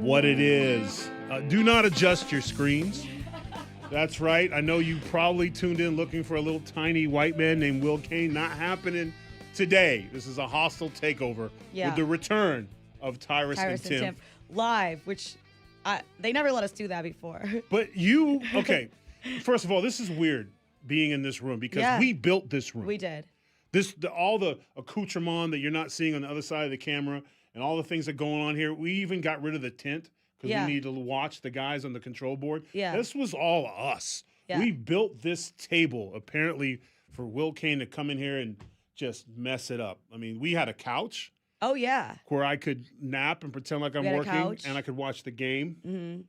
what it is. Do not adjust your screens. That's right. I know you probably tuned in looking for a little tiny white man named Will Cain. Not happening today. This is a hostile takeover with the return of Tyrus and Timpf. Live, which they never let us do that before. But okay, first of all, this is weird being in this room because we built this room. We did. All the accoutrement that you're not seeing on the other side of the camera and all the things that are going on here. We even got rid of the tent because we need to watch the guys on the control board. Yeah. This was all us. Yeah. We built this table apparently for Will Cain to come in here and just mess it up. I mean, we had a couch. Oh, yeah. Where I could nap and pretend like I'm working and I could watch the game. Mm-hmm.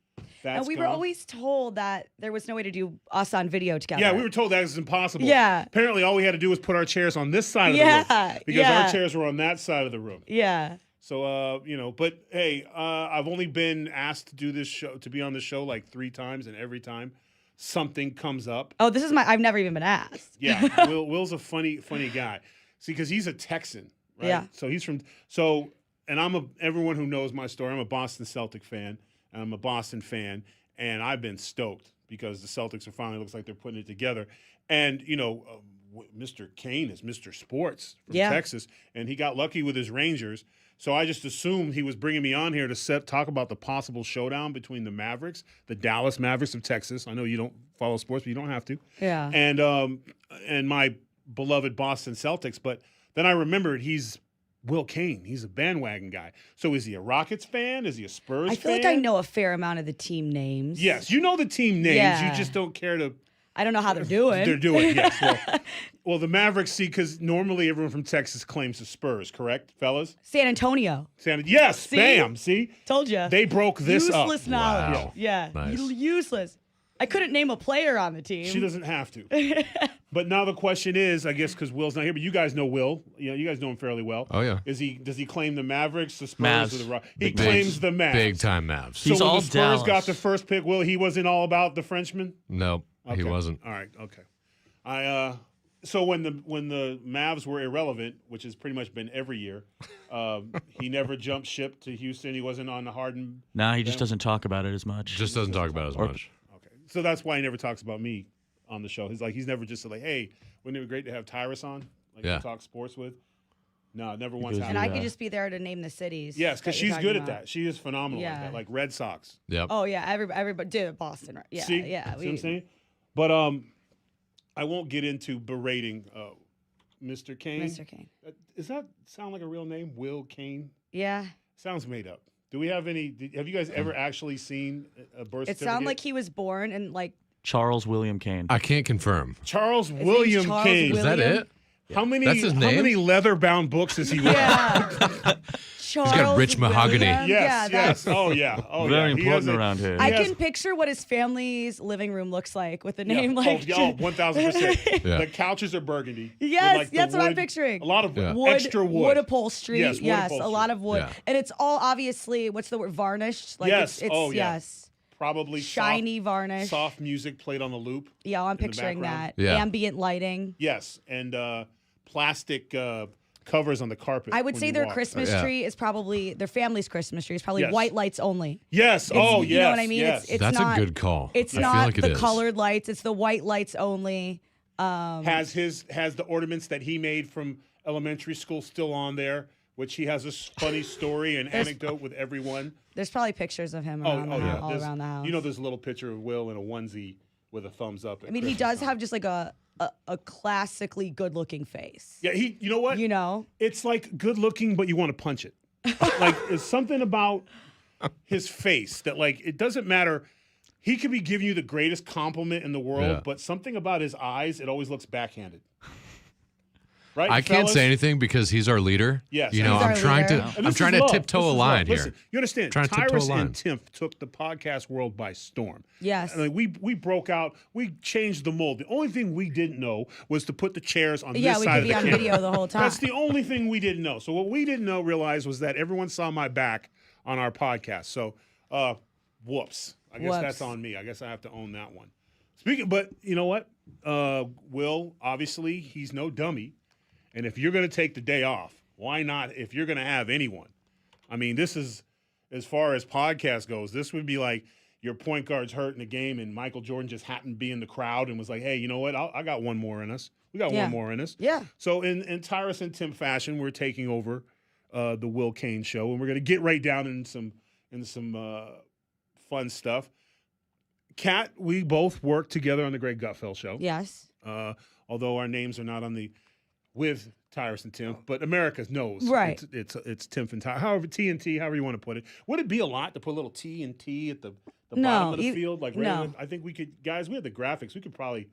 And we were always told that there was no way to do us on video together. Yeah, we were told that was impossible. Yeah. Apparently, all we had to do was put our chairs on this side of the room because our chairs were on that side of the room. Yeah. So, but hey, I've only been asked to do this show, to be on the show like 3 times, and every time something comes up. Oh, I've never even been asked. Yeah, Will's a funny guy. See, because he's a Texan, right? Yeah. So he's and everyone who knows my story, I'm a Boston Celtic fan. I'm a Boston fan, and I've been stoked because the Celtics finally looks like they're putting it together. And, Mr. Cain is Mr. Sports from Texas, and he got lucky with his Rangers. So I just assumed he was bringing me on here to talk about the possible showdown between the Mavericks, the Dallas Mavericks of Texas. I know you don't follow sports, but you don't have to. Yeah. And my beloved Boston Celtics. But then I remembered he's Will Cain. He's a bandwagon guy. So is he a Rockets fan? Is he a Spurs fan? I feel like I know a fair amount of the team names. Yes, you know the team names. Yeah. You just don't care to. I don't know how they're doing. They're doing, yes. Well, the Mavericks, because normally everyone from Texas claims the Spurs, correct, fellas? San Antonio. Yes, see? Bam, see? Told you. They broke this up. Useless knowledge. Wow. Yeah. Nice. Useless. I couldn't name a player on the team. She doesn't have to. But now the question is, I guess because Will's not here, but you guys know Will. You guys know him fairly well. Oh, yeah. Does he claim the Mavericks, the Spurs, Mavs. or the Rockets? He claims the Mavs. Big time Mavs. So He's when all the Spurs Dallas. got the first pick, Will, he wasn't all about the Frenchman? No, Okay. he wasn't. All right, okay. So when the Mavs were irrelevant, which has pretty much been every year, he never jumped ship to Houston. He wasn't on the Harden. Nah, he just doesn't talk about it as much. Just doesn't talk about it as much. Okay, so that's why he never talks about me on the show. He's never just like, hey, wouldn't it be great to have Tyrus on, to talk sports with? No, never once happened. And I could just be there to name the cities. Yes, because she's good at that. She is phenomenal at that, like Red Sox. Yep. Oh yeah, everybody did Boston, right? Yeah, See? yeah. See what I'm saying? But I won't get into berating Mr. Cain. Mr. Cain. Does that sound like a real name? Will Cain? Yeah. Sounds made up. Do we have any? Have you guys ever actually seen a birth certificate? It sounded like he was born in Charles William Cain. I can't confirm. Charles William Cain. Is that it? How many? That's his name? How many leather-bound books has he read? Yeah. He's got rich mahogany. Yes. Oh yeah. Oh Very yeah. important around here. I can picture what his family's living room looks like with a name like. 1,000%. The couches are burgundy. Yes, that's what I'm picturing. A lot of extra wood. Wood upholstery. Yes, wood upholstery. A lot of wood, Yeah. and it's all obviously what's the word? Varnished. Like Yes. It's yes. Probably shiny varnish. Soft music played on the loop. Yeah, I'm picturing that. Yeah. Ambient lighting. Yes, and plastic covers on the carpet. I would say their walk. Christmas tree is probably their family's Christmas tree is probably Yes. white lights only. Yes. You know what I mean? Yes. It's That's not, a good call. It's I feel not like it the is. colored lights. It's the white lights only. Has the ornaments that he made from elementary school still on there, which he has a funny story and anecdote with everyone. There's probably pictures of him around all around the house. You know, there's a little picture of Will in a onesie with a thumbs up. I mean, he does have just like a classically good-looking face. Yeah, you know what? You know? It's like good looking, but you want to punch it. Like, there's something about his face that, like, it doesn't matter. He could be giving you the greatest compliment in the world, but something about his eyes, it always looks backhanded. Right, I can't say anything because he's our leader. Yes. You know, I'm trying to tiptoe a line here. Listen, you understand? Tyrus and Timpf took the podcast world by storm. Yes. I mean, we broke out. We changed the mold. The only thing we didn't know was to put the chairs on this side of the camera. Yeah, we could be on video the whole time. That's the only thing we didn't know. So what we didn't realize was that everyone saw my back on our podcast. So, whoops. I guess that's on me. I guess I have to own that one. But you know what? Will, obviously, he's no dummy. And if you're going to take the day off, why not if you're going to have anyone? I mean, this is as far as podcast goes. This would be like your point guard's hurt in a game, and Michael Jordan just happened to be in the crowd and was like, "Hey, you know what? I got one more in us. We got one more in us." Yeah. So in Tyrus and Timpf fashion, we're taking over the Will Cain Show, and we're going to get right down in some fun stuff. Kat, we both worked together on the Greg Gutfeld Show. Yes. Although our names are not on the with Tyrus and Timpf, but America knows. Right. It's Timpf and Tyrus. However, T&T, however you want to put it. Would it be a lot to put a little T and T at the bottom of the field? Like, I think we could, guys, we have the graphics. We could probably.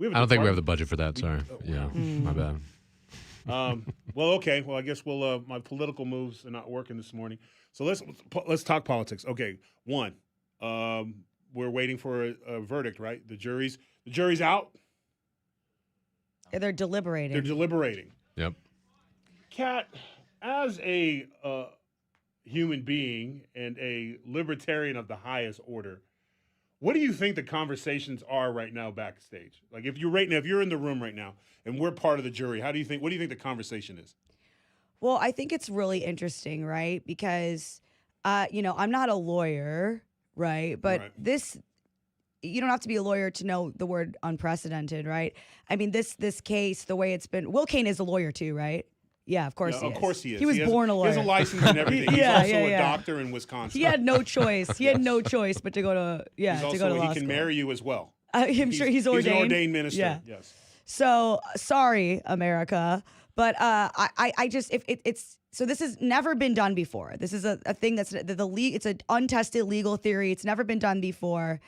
I don't think we have the budget for that. Sorry. My bad. Well, okay. Well, I guess we'll. My political moves are not working this morning. So let's talk politics. Okay. One, we're waiting for a verdict, right? The jury's out. They're deliberating. They're deliberating. Yep. Kat, as a human being and a libertarian of the highest order, what do you think the conversations are right now backstage? Like, if you're in the room right now and we're part of the jury, what do you think the conversation is? Well, I think it's really interesting, right? Because, I'm not a lawyer, right? But you don't have to be a lawyer to know the word unprecedented, right? I mean, this case, the way it's been, Will Cain is a lawyer too, right? Yeah, of course he is. Of course he is. He was born a lawyer. He has a license and everything. He's also a doctor in Wisconsin. He had no choice. He had no choice but to go to law school. He can marry you as well. I'm sure he's ordained. He's an ordained minister. Yeah. Yes. So sorry, America, but I just so this has never been done before. This is a thing that's it's an untested legal theory. It's never been done before,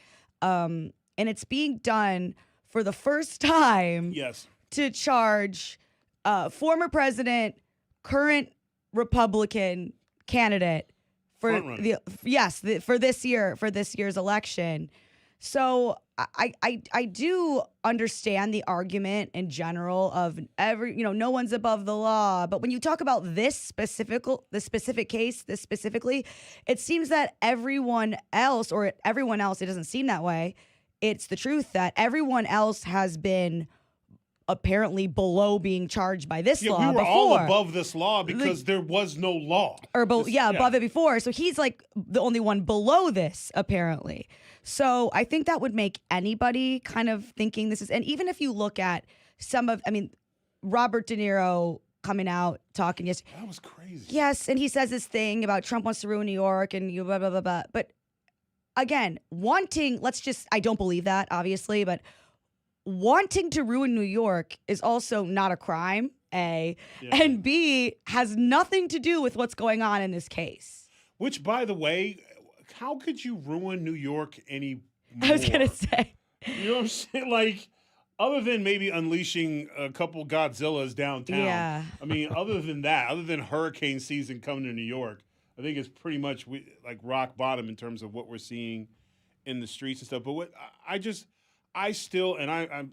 and it's being done for the first time. Yes. To charge former president, current Republican candidate for for this year's election. So I do understand the argument in general of no one's above the law, but when you talk about this specific case, this specifically, it seems that everyone else, it doesn't seem that way. It's the truth that everyone else has been apparently below being charged by this law. We were all above this law because there was no law. Above it before. So he's like the only one below this, apparently. So I think that would make anybody kind of thinking this is, and even if you look at Robert De Niro coming out talking yesterday. That was crazy. Yes, and he says this thing about Trump wants to ruin New York and blah, blah, blah, blah. But again, I don't believe that, obviously, but wanting to ruin New York is also not a crime, A, and B, has nothing to do with what's going on in this case. Which, by the way, how could you ruin New York any more? I was going to say. You know what I'm saying? Like, other than maybe unleashing a couple Godzillas downtown. Yeah. I mean, other than hurricane season coming to New York, I think it's pretty much like rock bottom in terms of what we're seeing in the streets and stuff. But I'm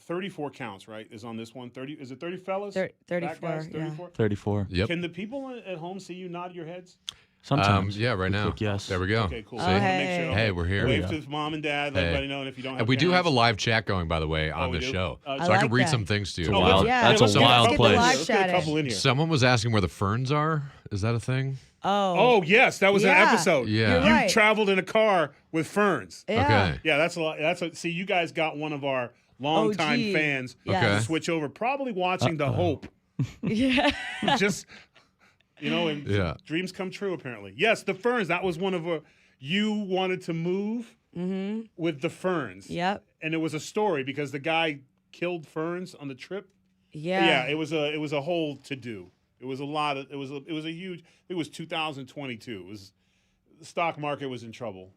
34 counts, right, is on this one. 30, is it 30 fellas? 34, 34? 34. Yep. Can the people at home see you nod your heads? Sometimes. Right now. Yes. There we go. Okay, cool. Oh, hey. Hey, we're here. Wave to mom and dad. Let everybody know. And if you don't have we do have a parents- live chat going, by the way, on the show. I so I can like read that. some things to you. That's a wild place. Let's get a couple in here. Someone was asking where the ferns are. Is that a thing? Oh yes, that was an episode. Yeah. You're right. You traveled in a car with ferns. Yeah. Okay. Yeah, that's a lot. See, you guys got one of our longtime fans to switch over, probably watching The Hope. Yeah. Just, and dreams come true, apparently. Yes, the ferns. That was one of you wanted to move with the ferns. Yep. And it was a story because the guy killed ferns on the trip. Yeah. Yeah, it was a whole to-do. It was a lot of, it was a huge, it was 2022. The stock market was in trouble.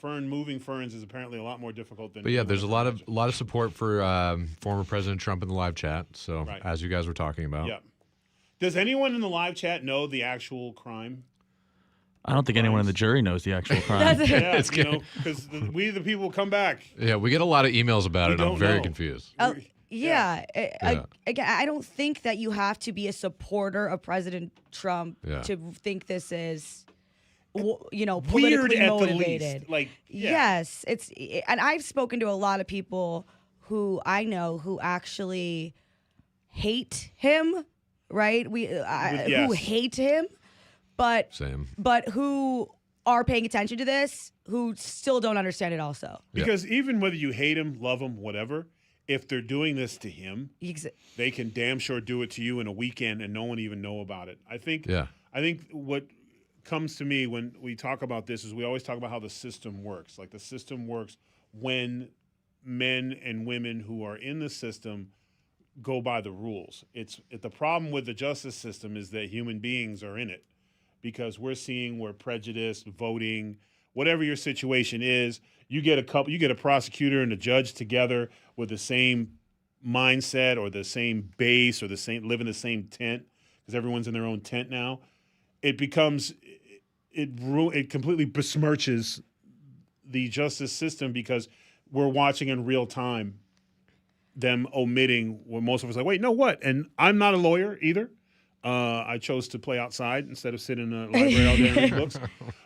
Moving ferns is apparently a lot more difficult than. But yeah, there's a lot of support for former President Trump in the live chat. So as you guys were talking about. Yeah. Does anyone in the live chat know the actual crime? I don't think anyone in the jury knows the actual crime. Yeah, because we the people come back. Yeah, we get a lot of emails about it. I'm very confused. Again, I don't think that you have to be a supporter of President Trump to think this is, politically weird at motivated. The least. Yes, and I've spoken to a lot of people who I know who actually hate him. Right? Who hate him. but Same. but who are paying attention to this, who still don't understand it also. Because even whether you hate him, love him, whatever, if they're doing this to him, they can damn sure do it to you in a weekend and no one even know about it. I think what comes to me when we talk about this is we always talk about how the system works. Like the system works when men and women who are in the system go by the rules. The problem with the justice system is that human beings are in it, because we're seeing where prejudice, voting, whatever your situation is, you get a prosecutor and a judge together with the same mindset or the same base or live in the same tent, because everyone's in their own tent now. It completely besmirches the justice system, because we're watching in real time them omitting what most of us are like, wait, no, what? And I'm not a lawyer either. I chose to play outside instead of sitting in a library all day and read books.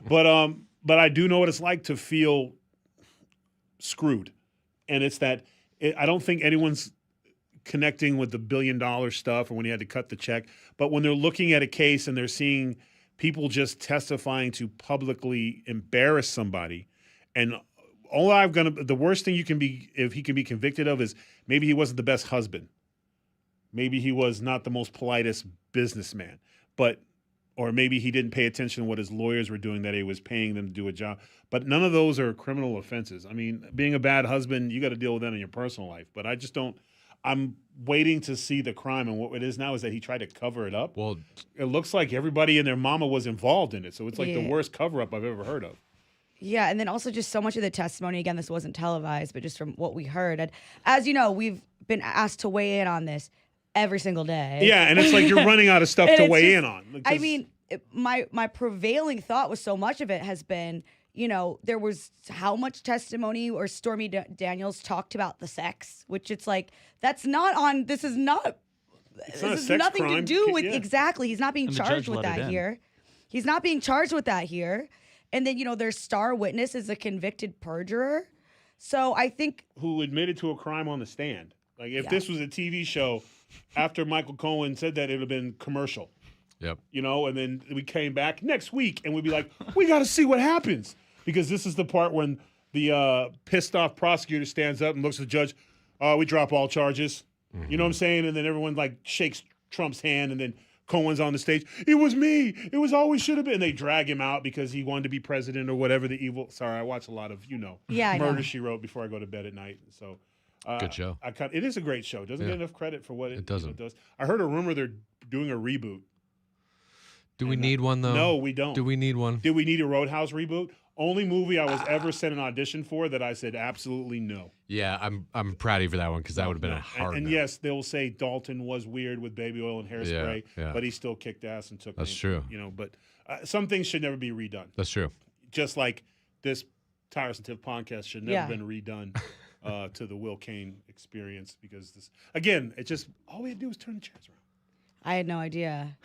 But I do know what it's like to feel screwed. And it's that I don't think anyone's connecting with the $1 billion stuff or when he had to cut the check. But when they're looking at a case and they're seeing people just testifying to publicly embarrass somebody, and the worst thing you can be, if he can be convicted of, is maybe he wasn't the best husband. Maybe he was not the most politest businessman, or maybe he didn't pay attention to what his lawyers were doing, that he was paying them to do a job. But none of those are criminal offenses. I mean, being a bad husband, you got to deal with that in your personal life. But I just don't. I'm waiting to see the crime, and what it is now is that he tried to cover it up. Well, it looks like everybody and their mama was involved in it, so it's like the worst cover-up I've ever heard of. Yeah, and then also just so much of the testimony, again, this wasn't televised, but just from what we heard. And as you know, we've been asked to weigh in on this every single day. Yeah, and it's like you're running out of stuff to weigh in on. I mean, my prevailing thought was so much of it has been, there was how much testimony or Stormy Daniels talked about the sex, which it's like, this is nothing to do with, exactly. He's not being charged with that here. He's not being charged with that here. And then, their star witness is a convicted perjurer. So I think... Who admitted to a crime on the stand. Like, if this was a TV show, after Michael Cohen said that, it would have been commercial. Yep. And then we came back next week, and we'd be like, we got to see what happens. Because this is the part when the pissed off prosecutor stands up and looks at the judge, we drop all charges. Mm-hmm. You know what I'm saying? And then everyone, shakes Trump's hand, and then Cohen's on the stage. It was me. It was always should have been. And they drag him out because he wanted to be president or whatever the evil. Sorry, I watch a lot of, Murder, She Wrote before I go to bed at night. So good show. It is a great show. It doesn't get enough credit for what it doesn't. Does. I heard a rumor they're doing a reboot. Do we need one, though? No, we don't. Do we need one? Did we need a Roadhouse reboot? Only movie I was ever sent an audition for that I said absolutely no. Yeah, I'm proud of you for that one, because that would have been a hard And no. yes, they'll say Dalton was weird with baby oil and hairspray, but he still kicked ass and took. That's true. But some things should never be redone. That's true. Just like this Tyrus and Timpf podcast should never been redone to the Will Cain experience, because this again, it just all we had to do was turn the chairs around. I had no idea.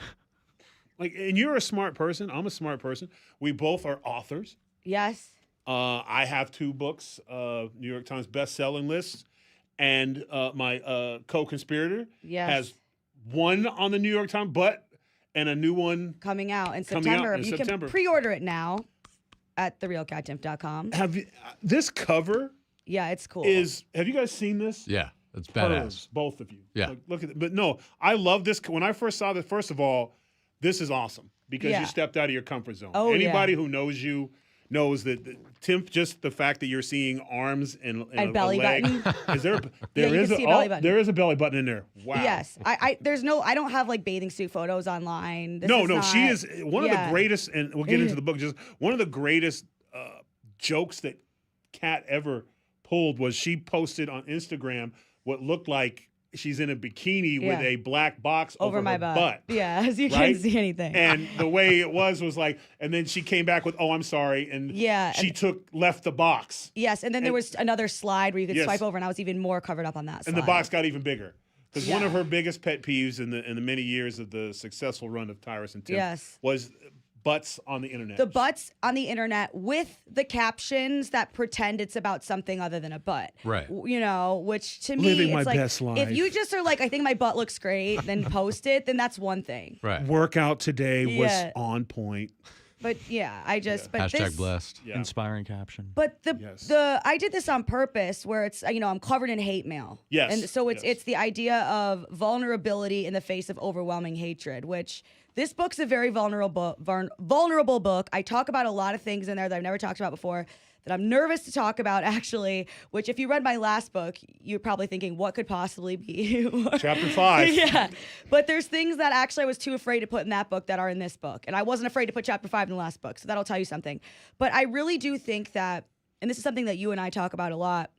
And you're a smart person. I'm a smart person. We both are authors. Yes. I have 2 books, New York Times bestselling lists, and my co-conspirator has one on the New York Times, and a new one coming out in September. You can pre-order it now at therealcattimpf.com. Have you, this cover? Yeah, it's cool. Have you guys seen this? Yeah, it's badass. Both of you. Yeah. Look at it. But no, I love this. When I first saw this, first of all, this is awesome because you stepped out of your comfort zone. Oh, Anybody who knows you knows that Timpf, just the fact that you're seeing arms and a belly leg, button. Is there is a belly button. There is a belly button in there. Wow. Yes. I don't have bathing suit photos online. She is one of the greatest, and we'll get into the book, just one of the greatest jokes that Kat ever pulled was she posted on Instagram what looked like she's in a bikini with a black box over my butt. Yeah, as you can't see anything. And the way it was like, and then she came back with, "Oh, I'm sorry," and she left the box. Yes, and then there was another slide where you could swipe over, and I was even more covered up on that slide. And the box got even bigger. Because one of her biggest pet peeves in the many years of the successful run of Tyrus and Timpf was butts on the internet. The butts on the internet with the captions that pretend it's about something other than a butt. Right. You know, which to me, Living it's my like, best life. if you just are like, I think my butt looks great, then post it, then that's one thing. Right. Workout today was on point. But yeah, I just but Hashtag this, blessed. Yeah. Inspiring caption. But the I did this on purpose, where it's I'm covered in hate mail. Yes. And so it's the idea of vulnerability in the face of overwhelming hatred, which this book's a very vulnerable book. I talk about a lot of things in there that I've never talked about before, that I'm nervous to talk about, actually, which if you read my last book, you're probably thinking, what could possibly be? Chapter 5. Yeah. But there's things that actually I was too afraid to put in that book that are in this book. And I wasn't afraid to put chapter 5 in the last book. So that'll tell you something. But I really do think that, and this is something that you and I talk about a lot,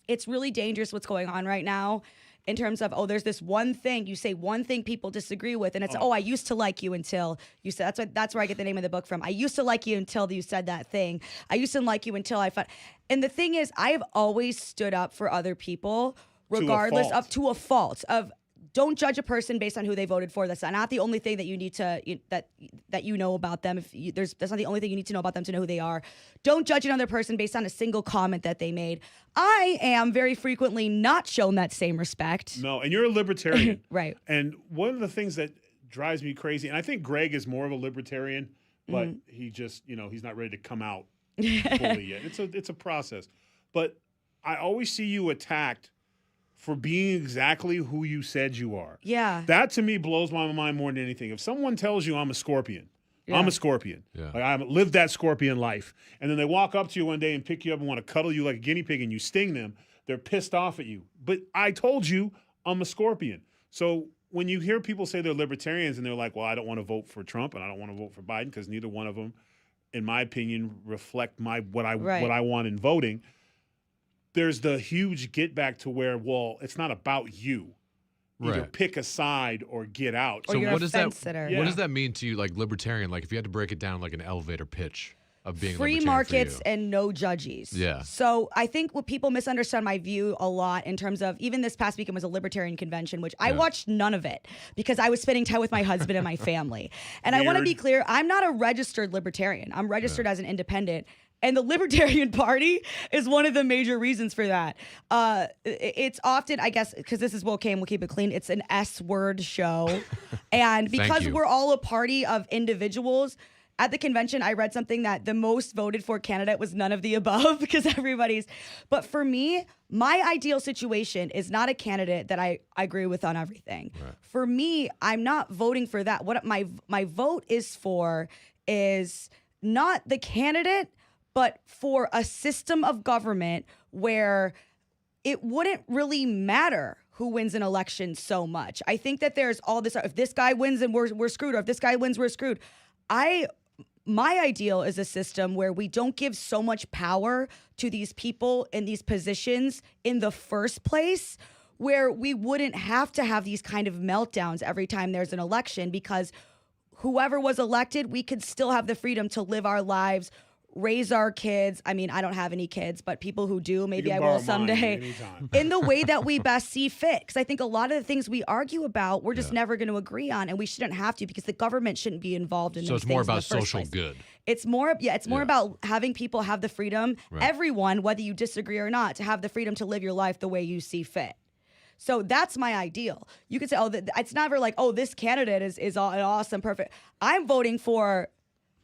it's really dangerous what's going on right now. In terms of, there's this one thing, you say one thing people disagree with, and it's, I used to like you until you said, that's where I get the name of the book from. I used to like you until you said that thing. I used to like you until I found, and the thing is, I have always stood up for other people, regardless of, to a fault of, don't judge a person based on who they voted for. That's not the only thing that you need to that you know about them. That's not the only thing you need to know about them to know who they are. Don't judge another person based on a single comment that they made. I am very frequently not shown that same respect. No, and you're a libertarian. Right. And one of the things that drives me crazy, and I think Greg is more of a libertarian, but he just, he's not ready to come out fully yet. It's a process. But I always see you attacked for being exactly who you said you are. Yeah. That to me blows my mind more than anything. If someone tells you I'm a scorpion, I'm a scorpion. Yeah. Like, I lived that scorpion life. And then they walk up to you one day and pick you up and want to cuddle you like a guinea pig and you sting them, they're pissed off at you. But I told you I'm a scorpion. So when you hear people say they're libertarians and they're like, well, I don't want to vote for Trump and I don't want to vote for Biden because neither one of them, in my opinion, reflect what I want in voting. There's the huge get back to where, well, it's not about you. Either pick a side or get out. Or so you're what a does fence that sitter. What does that mean to you, like libertarian? Like if you had to break it down like an elevator pitch of being free libertarian markets for you. and no judges. Yeah. So I think what people misunderstand my view a lot in terms of, even this past weekend was a libertarian convention, which I watched none of it because I was spending time with my husband and my family. And I want to be clear, I'm not a registered libertarian. I'm registered as an independent. And the Libertarian Party is one of the major reasons for that. It's often, I guess, because this is Will Cain, we'll keep it clean, it's an S-word show. And because we're all a party of individuals, at the convention, I read something that the most voted for candidate was none of the above because everybody's. But for me, my ideal situation is not a candidate that I agree with on everything. Right. For me, I'm not voting for that. What my vote is for is not the candidate, but for a system of government where it wouldn't really matter who wins an election so much. I think that there's all this, if this guy wins and we're screwed, or if this guy wins, we're screwed. My ideal is a system where we don't give so much power to these people in these positions in the first place, where we wouldn't have to have these kind of meltdowns every time there's an election, because whoever was elected, we could still have the freedom to live our lives, raise our kids. I mean, I don't have any kids, but people who do, maybe I will someday, in the way that we best see fit. Because I think a lot of the things we argue about, we're just never going to agree on, and we shouldn't have to, because the government shouldn't be involved in those things. So it's more about in the first social place. good. It's more about having people have the freedom, everyone, whether you disagree or not, to have the freedom to live your life the way you see fit. So that's my ideal. You could say, it's never like, this candidate is an awesome, perfect. I'm voting for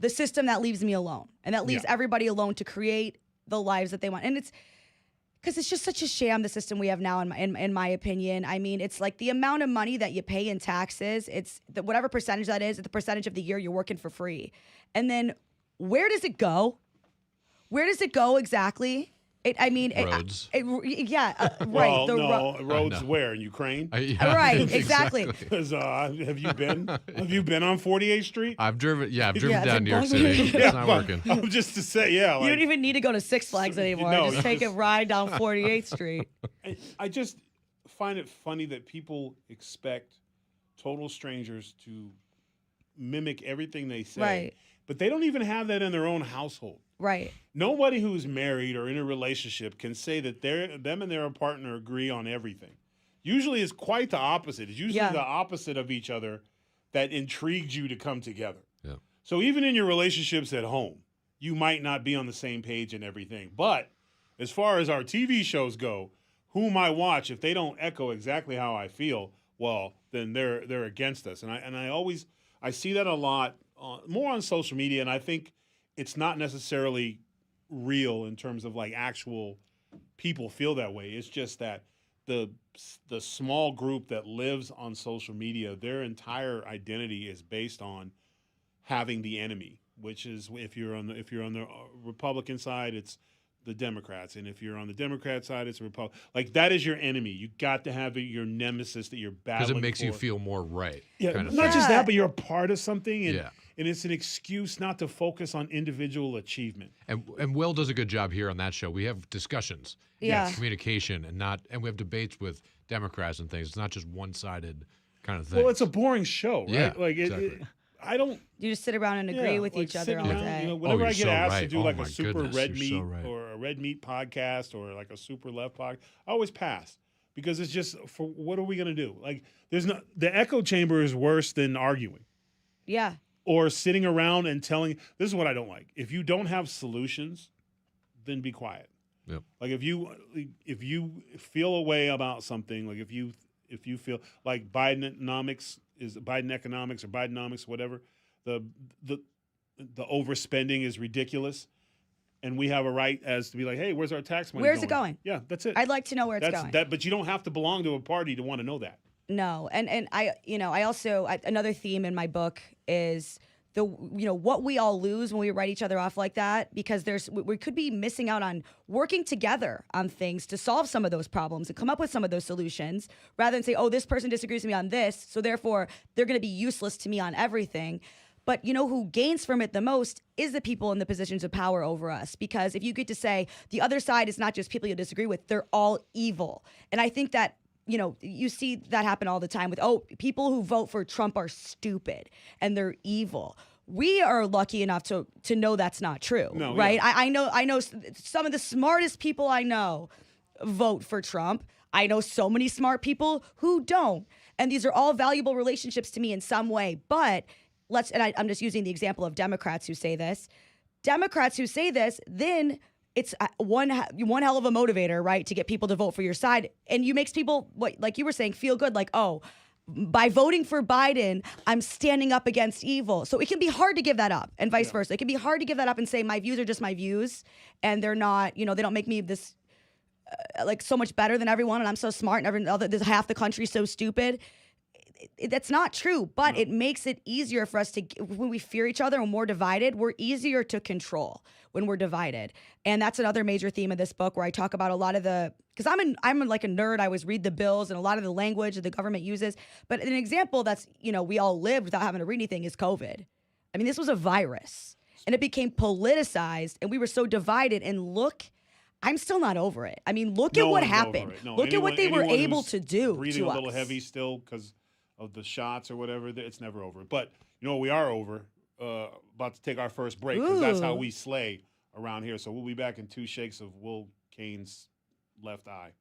the system that leaves me alone and that leaves everybody alone to create the lives that they want. And it's because it's just such a sham, the system we have now, in my opinion. I mean, it's like the amount of money that you pay in taxes, it's whatever percentage that is, the percentage of the year you're working for free. And then where does it go? Where does it go exactly? Roads. Right. Roads where? In Ukraine? Right, exactly. Because have you been on 48th Street? I've driven down New York City. It's not working. Just to say, you don't even need to go to Six Flags anymore. Just take a ride down 48th Street. I just find it funny that people expect total strangers to mimic everything they say. Right. But they don't even have that in their own household. Right. Nobody who's married or in a relationship can say that them and their partner agree on everything. Usually it's quite the opposite. It's usually the opposite of each other that intrigues you to come together. Yeah. So even in your relationships at home, you might not be on the same page and everything. But as far as our TV shows go, whom I watch, if they don't echo exactly how I feel, well, then they're against us. And I see that a lot more on social media, and I think it's not necessarily real in terms of like actual people feel that way. It's just that the small group that lives on social media, their entire identity is based on having the enemy, which is if you're on the Republican side, it's the Democrats, and if you're on the Democrat side, it's Republican. Like that is your enemy. You got to have your nemesis that you're battling because it makes for. you feel more right. Yeah, kind of not thing. just that, but you're a part of something, and Yeah. and it's an excuse not to focus on individual achievement. And Will does a good job here on that show. We have discussions, Yeah. communication, and we have debates with Democrats and things. It's not just one-sided kind of thing. Well, it's a boring show, right? Yeah, like exactly. I don't. You just sit around and agree with like each other sit all around, day. You know, whenever you're I get so asked to right. do Oh like my a super goodness, red you're so meat right. or a red meat podcast or like a super left podcast, I always pass because it's just for what are we gonna do? Like there's no the echo chamber is worse than arguing Yeah. or sitting around and telling. This is what I don't like. If you don't have solutions, then be quiet. Yep. Like if you feel a way about something, like if you feel like Bidenomics or Bidenomics, whatever, the overspending is ridiculous, and we have a right as to be like, hey, where's our tax money? Where's it going? Yeah, that's it. I'd like to know where it's going. But you don't have to belong to a party to want to know that. No, and I also another theme in my book is what we all lose when we write each other off like that, because we could be missing out on working together on things to solve some of those problems and come up with some of those solutions, rather than say, oh, this person disagrees with me on this, so therefore they're going to be useless to me on everything. But who gains from it the most is the people in the positions of power over us, because if you get to say the other side is not just people you disagree with, they're all evil. And I think that you see that happen all the time with, people who vote for Trump are stupid and they're evil. We are lucky enough to know that's not true, right? Yeah. I know some of the smartest people I know vote for Trump. I know so many smart people who don't. And these are all valuable relationships to me in some way. But I'm just using the example of Democrats who say this. Democrats who say this, then it's one hell of a motivator, right, to get people to vote for your side. And you makes people, like you were saying, feel good, like, oh, by voting for Biden, I'm standing up against evil. So it can be hard to give that up, and vice versa. It can be hard to give that up and say my views are just my views, and they're not, they don't make me this like so much better than everyone, and I'm so smart, and there's half the country so stupid. That's not true, but it makes it easier for us to, when we fear each other and we're divided, we're easier to control when we're divided. And that's another major theme of this book, where I talk about a lot of because I'm like a nerd. I always read the bills and a lot of the language that the government uses. But an example that's, we all lived without having to read anything is COVID. I mean, this was a virus, and it became politicized, and we were so divided. And look, I'm still not over it. I mean, look at what happened. Look at what they were able to do breathing to a little us. heavy still because of the shots or whatever. It's never over. But we are over. About to take our first break, because that's how we slay around here. So we'll be back in 2 shakes of Will Cain's left eye.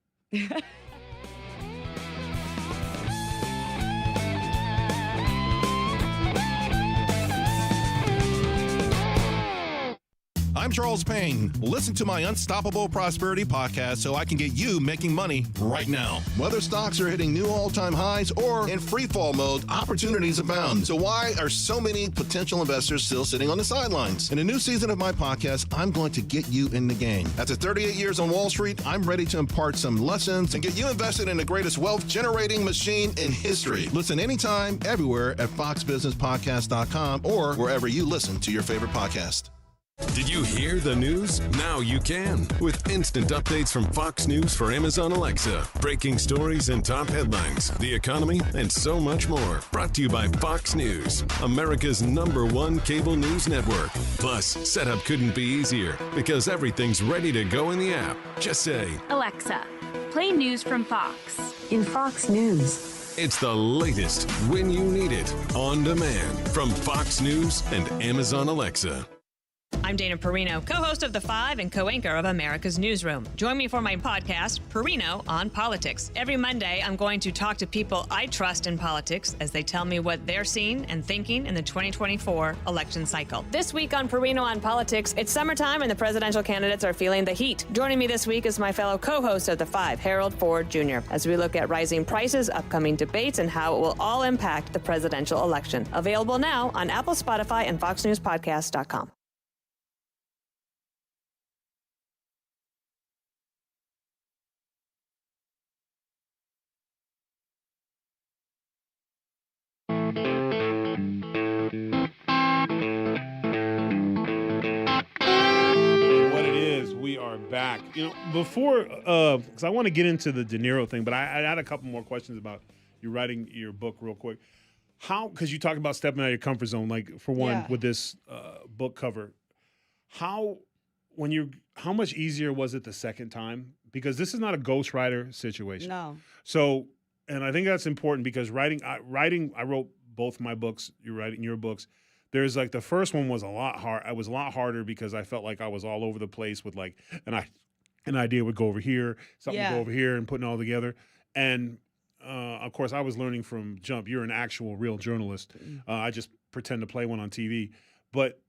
I'm Charles Payne. Listen to my Unstoppable Prosperity podcast so I can get you making money right now. Whether stocks are hitting new all-time highs or in free fall mode, opportunities abound. So why are so many potential investors still sitting on the sidelines? In a new season of my podcast, I'm going to get you in the game. After 38 years on Wall Street, I'm ready to impart some lessons and get you invested in the greatest wealth-generating machine in history. Listen anytime, everywhere at foxbusinesspodcast.com or wherever you listen to your favorite podcast. Did you hear the news? Now you can. With instant updates from Fox News for Amazon Alexa. Breaking stories and top headlines, the economy, and so much more. Brought to you by Fox News, America's #1 cable news network. Plus, setup couldn't be easier because everything's ready to go in the app. Just say, Alexa, play news from Fox. In Fox News. it's the latest when you need it, on demand, from Fox News and Amazon Alexa. I'm Dana Perino, co-host of The Five and co-anchor of America's Newsroom. Join me for my podcast, Perino on Politics. Every Monday, I'm going to talk to people I trust in politics as they tell me what they're seeing and thinking in the 2024 election cycle. This week on Perino on Politics, it's summertime and the presidential candidates are feeling the heat. Joining me this week is my fellow co-host of The Five, Harold Ford Jr., as we look at rising prices, upcoming debates, and how it will all impact the presidential election. Available now on Apple, Spotify, and FoxNewsPodcast.com. Back, before because I want to get into the De Niro thing, but I had a couple more questions about you writing your book real quick. How, because you talk about stepping out of your comfort zone, like for one, with this book cover, how much easier was it the second time? Because this is not a ghostwriter situation. No. So, and I think that's important because I wrote both my books. You're writing your books. There's like the first one was a lot hard. I was a lot harder because I felt like I was all over the place with like an idea would go over here, something would go over here, and putting it all together. And of course, I was learning from jump. You're an actual real journalist. I just pretend to play one on TV. But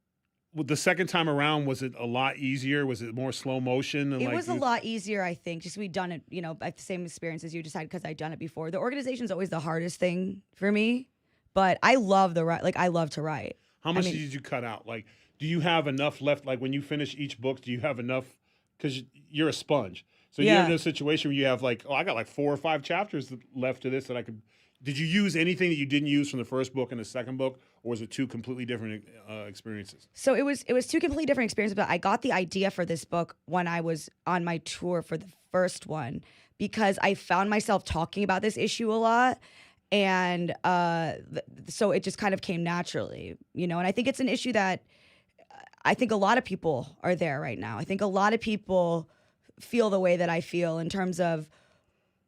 with the second time around, was it a lot easier? Was it more slow motion? And it was a lot easier, I think. Just we'd done it, I have the same experience as you, just had because I'd done it before. The organization's always the hardest thing for me, but I love I love to write. How much did you cut out? Like, do you have enough left? Like, when you finish each book, do you have enough? Because you're a sponge. So you're in a situation where you have like, I got like 4 or 5 chapters left to this that I could. Did you use anything that you didn't use from the first book and the second book, or was it 2 completely different experiences? So it was 2 completely different experiences, but I got the idea for this book when I was on my tour for the first one because I found myself talking about this issue a lot. And so it just kind of came naturally, and I think it's an issue that I think a lot of people are there right now. I think a lot of people feel the way that I feel in terms of,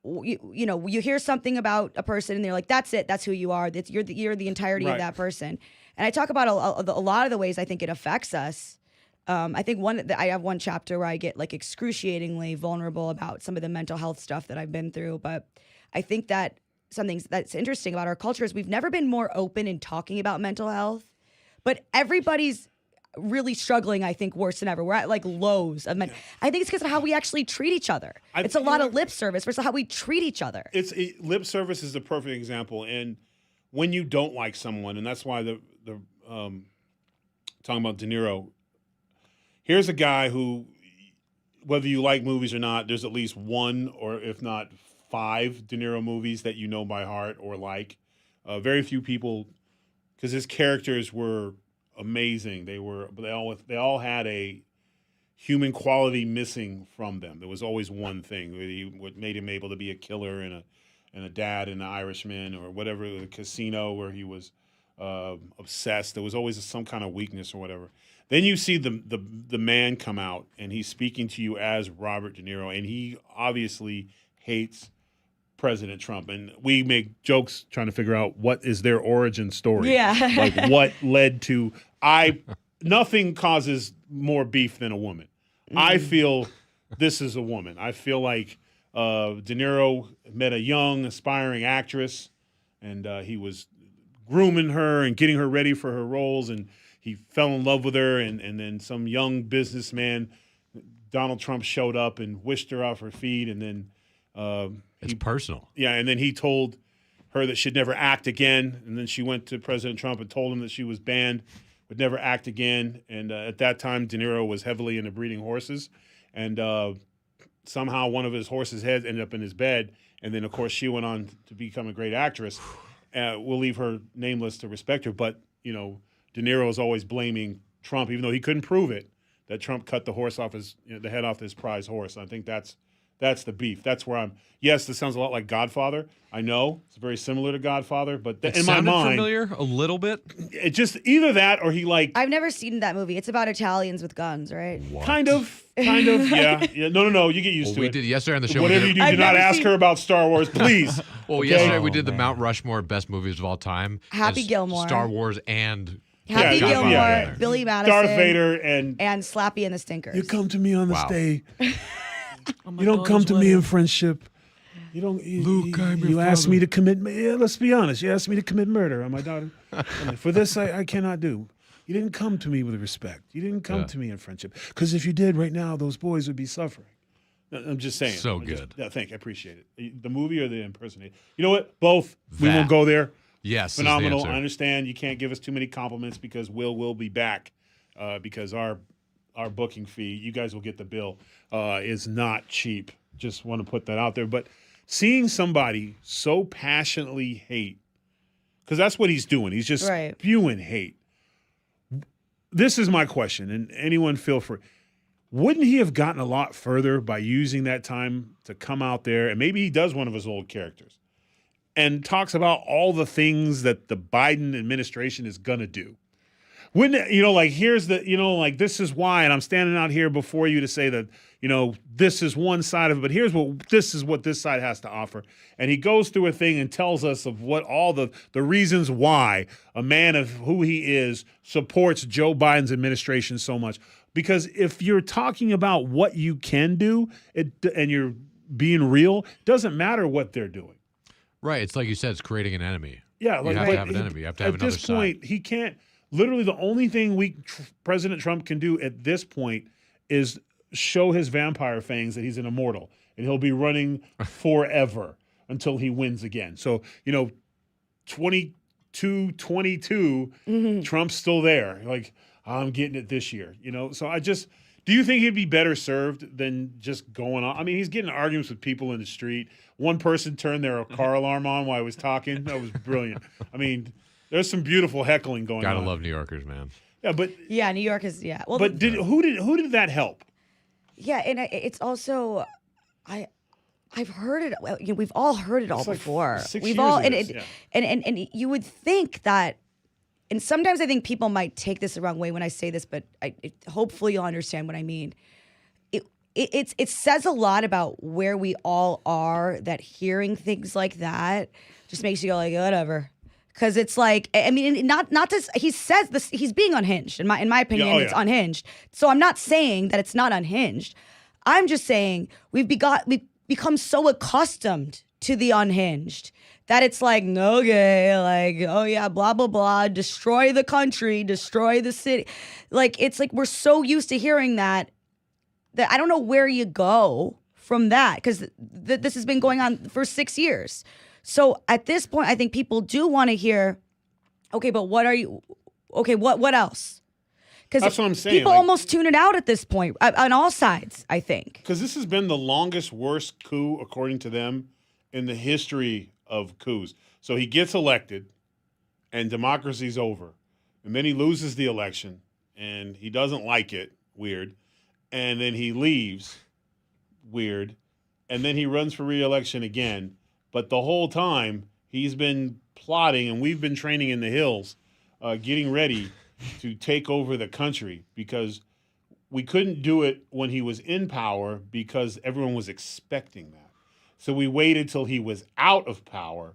you hear something about a person and they're like, that's it, that's who you are. You're the entirety of that person. And I talk about a lot of the ways I think it affects us. I think I have one chapter where I get like excruciatingly vulnerable about some of the mental health stuff that I've been through. But I think that something that's interesting about our culture is we've never been more open in talking about mental health, but everybody's really struggling, I think, worse than ever. We're at like lows of I think it's because of how we actually treat each other. It's a lot of lip service versus how we treat each other. Lip service is a perfect example. And when you don't like someone, and that's why the talking about De Niro, here's a guy who, whether you like movies or not, there's at least 1 or if not 5 De Niro movies that you know by heart or like. Very few people, because his characters were amazing. They all had a human quality missing from them. There was always one thing what made him able to be a killer and a dad and an Irishman or whatever, the casino where he was obsessed. There was always some kind of weakness or whatever. Then you see the man come out and he's speaking to you as Robert De Niro, and he obviously hates President Trump, and we make jokes trying to figure out what is their origin story. Yeah. Like what led to nothing causes more beef than a woman. I feel this is a woman. I feel like De Niro met a young, aspiring actress, and he was grooming her and getting her ready for her roles, and he fell in love with her, and then some young businessman, Donald Trump, showed up and wished her off her feet, and then it's personal. Yeah, and then he told her that she'd never act again, and then she went to President Trump and told him that she was banned, would never act again, and at that time, De Niro was heavily into breeding horses, and somehow one of his horses' heads ended up in his bed, and then, of course, she went on to become a great actress. We'll leave her nameless to respect her, but, De Niro is always blaming Trump, even though he couldn't prove it, that Trump cut the horse off the head off his prize horse. And I think that's the beef. That's where yes, this sounds a lot like Godfather. I know it's very similar to Godfather, but in my mind, familiar a little bit. It just either that or he I've never seen that movie. It's about Italians with guns, right? What? Kind of. Yeah. No. You get used to it. We did yesterday on the show. Whatever you do not ask her about Star Wars, please. Well, yesterday we did the Mount Rushmore best movies of all time. Happy Gilmore, Star Wars, and Happy Gilmore, yeah. Billy Madison, Darth Vader, and Slappy and the Stinkers. You come to me on this Wow. day. You don't come to me in friendship. You don't. Luke, I'm your you asked father. me to commit. Yeah, let's be honest. You asked me to commit murder on my daughter. For this, I cannot do. You didn't come to me with respect. You didn't come to me in friendship. Because if you did, right now, those boys would be suffering. I'm just saying. So good. Thank you. I appreciate it. The movie or the impersonation? You know what? Both. We won't go there. Yes. is the Phenomenal. answer. I understand you can't give us too many compliments because will be back because our booking fee, you guys will get the bill, is not cheap. Just want to put that out there. But seeing somebody so passionately hate, because that's what he's doing. He's just spewing hate. This is my question, and anyone feel free. Wouldn't he have gotten a lot further by using that time to come out there, and maybe he does one of his old characters, and talks about all the things that the Biden administration is going to do? Wouldn't it, like, here's the, like, this is why, and I'm standing out here before you to say that, this is one side of it, but this is what this side has to offer. And he goes through a thing and tells us of what all the reasons why a man of who he is supports Joe Biden's administration so much. Because if you're talking about what you can do and you're being real, it doesn't matter what they're doing. Right. It's like you said, it's creating an enemy. Yeah. You have to have an enemy. You have to have another side. At this point, he can't. Literally, the only thing President Trump can do at this point is show his vampire fangs that he's an immortal, and he'll be running forever until he wins again. So, 22-22, Trump's still there. Like, I'm getting it this year, So do you think he'd be better served than just going on? I mean, he's getting arguments with people in the street. One person turned their car alarm on while I was talking. That was brilliant. I mean, there's some beautiful heckling going on. Gotta love New Yorkers, man. Yeah, but New York is Well, but who did that help? Yeah, and it's also I've heard it. We've all heard it all before. We've all and you would think that, and sometimes I think people might take this the wrong way when I say this, but hopefully you'll understand what I mean. It says a lot about where we all are that hearing things like that just makes you go like, whatever. Because it's like, I mean, not to, he says this, he's being unhinged. In my opinion, it's unhinged. So I'm not saying that it's not unhinged. I'm just saying we've become so accustomed to the unhinged that it's like, okay, like, oh yeah, blah, blah, blah, destroy the country, destroy the city. Like, it's like we're so used to hearing that I don't know where you go from that, because this has been going on for 6 years. So at this point, I think people do want to hear, okay, but what else? Because that's what I'm saying. People almost tune it out at this point on all sides, I think. Because this has been the longest, worst coup, according to them, in the history of coups. So he gets elected, and democracy's over. And then he loses the election, and he doesn't like it, weird. And then he leaves, weird. And then he runs for re-election again. But the whole time, he's been plotting, and we've been training in the hills, getting ready to take over the country, because we couldn't do it when he was in power because everyone was expecting that. So we waited till he was out of power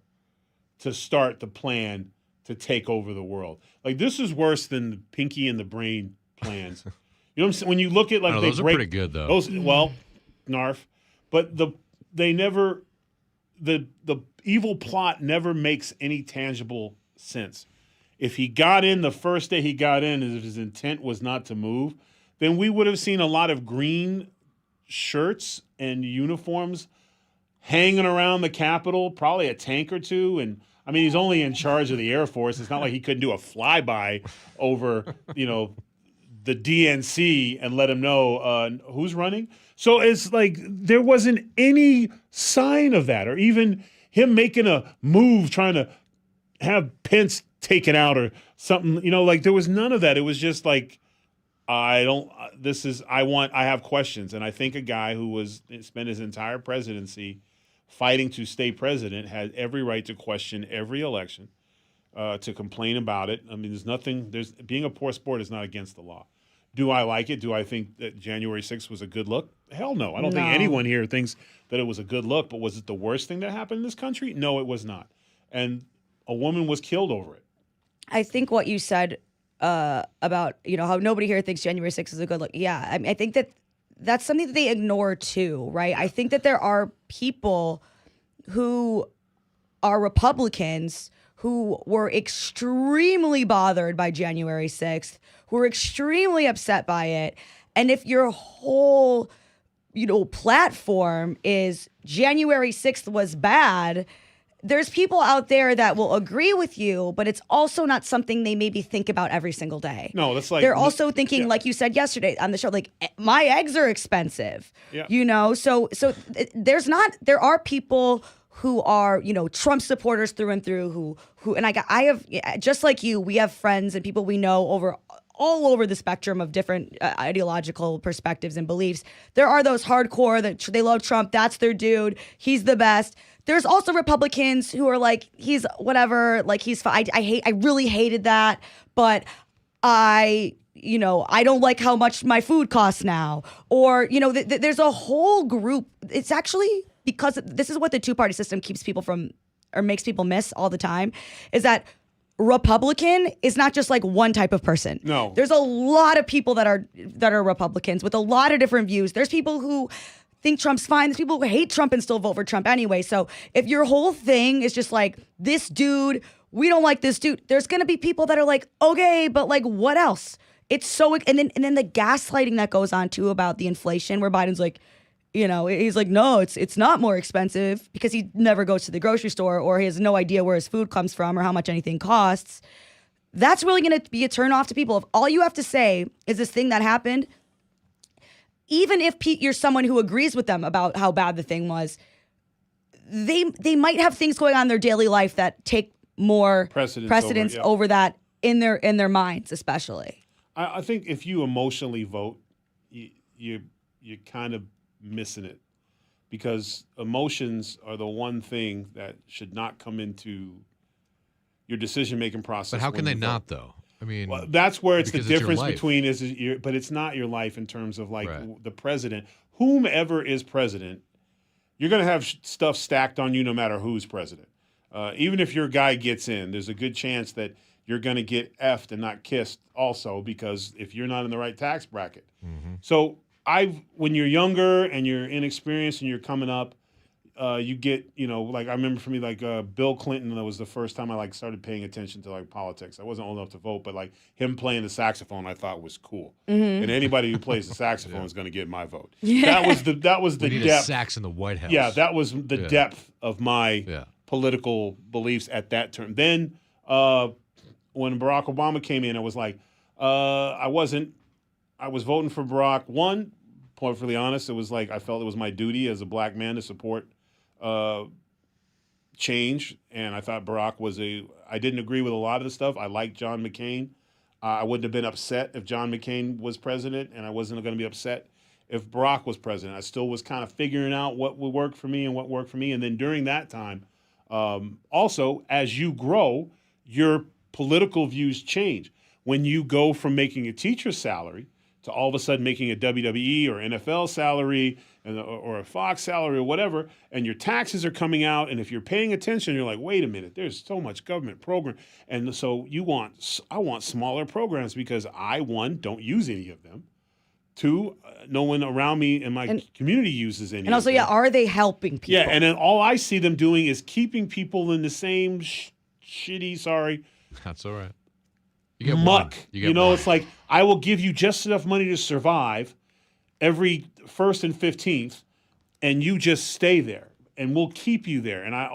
to start the plan to take over the world. Like, this is worse than the Pinky and the Brain plans. You know what I'm saying? When you look at, like, those are pretty good, though. Narf, but the evil plot never makes any tangible sense. If he got in the first day he got in, if his intent was not to move, then we would have seen a lot of green shirts and uniforms hanging around the Capitol, probably a tank or two. And I mean, he's only in charge of the Air Force. It's not like he couldn't do a flyby over, the DNC and let him know who's running. So it's like there wasn't any sign of that, or even him making a move trying to have Pence taken out or something. Like, there was none of that. It was just like, I have questions. And I think a guy who spent his entire presidency fighting to stay president had every right to question every election, to complain about it. I mean, being a poor sport is not against the law. Do I like it? Do I think that January 6th was a good look? Hell no. I don't think anyone here thinks that it was a good look, but was it the worst thing that happened in this country? No, it was not. And a woman was killed over it. I think what you said about how nobody here thinks January 6th is a good look. Yeah, I mean, I think that's something that they ignore too, right? I think that there are people who are Republicans who were extremely bothered by January 6th, who were extremely upset by it. And if your whole, platform is January 6th was bad, there's people out there that will agree with you, but it's also not something they maybe think about every single day. No, that's like... They're also thinking, like you said yesterday on the show, like, my eggs are expensive, So there are people who are, Trump supporters through and through who, and I have, just like you, we have friends and people we know all over the spectrum of different ideological perspectives and beliefs. There are those hardcore that they love Trump. That's their dude. He's the best. There's also Republicans who are like, he's whatever, like he's fine. I really hated that, but I don't like how much my food costs now. Or, there's a whole group. It's actually because this is what the two-party system keeps people from, or makes people miss all the time, is that Republican is not just like one type of person. No. There's a lot of people that are Republicans with a lot of different views. There's people who think Trump's fine. There's people who hate Trump and still vote for Trump anyway. So if your whole thing is just like, this dude, we don't like this dude, there's going to be people that are like, okay, but like what else? It's so, and then the gaslighting that goes on too about the inflation, where Biden's like, he's like, no, it's not more expensive, because he never goes to the grocery store, or he has no idea where his food comes from or how much anything costs. That's really going to be a turn off to people. If all you have to say is this thing that happened, even if you're someone who agrees with them about how bad the thing was, they might have things going on in their daily life that take more precedence over that in their minds, especially. I think if you emotionally vote, you're kind of missing it, because emotions are the one thing that should not come into your decision-making process. But how can they not, though? I mean, well, that's where it's the difference between but it's not your life in terms of like the president, whomever is president, you're going to have stuff stacked on you no matter who's president. Even if your guy gets in, there's a good chance that you're going to get effed and not kissed also, because if you're not in the right tax bracket. Mm-hmm. So when you're younger and you're inexperienced and you're coming up, you get, like I remember for me, like Bill Clinton, that was the first time I started paying attention to like politics. I wasn't old enough to vote, but like him playing the saxophone, I thought was cool. Mm-hmm. And anybody who plays the saxophone is going to get my vote. Yeah. That was the we need depth. A sax in the White House. Yeah, that was the depth of my political beliefs at that term. Then when Barack Obama came in, it was like I was voting for Barack. One, perfectly honest, it was like I felt it was my duty as a black man to support change, and I thought Barack I didn't agree with a lot of the stuff. I liked John McCain. I wouldn't have been upset if John McCain was president, and I wasn't going to be upset if Barack was president. I still was kind of figuring out what would work for me and what worked for me. And then during that time, also, as you grow, your political views change. When you go from making a teacher's salary to all of a sudden making a WWE or NFL salary or a Fox salary or whatever, and your taxes are coming out, and if you're paying attention, you're like, wait a minute, there's so much government program. And so I want smaller programs because one, don't use any of them. Two, no one around me in my community uses any of them. And also, are they helping people? Yeah, and then all I see them doing is keeping people in the same shitty, sorry. That's all right. You get muck. One. It's like, I will give you just enough money to survive every 1st and 15th, and you just stay there, and we'll keep you there. And I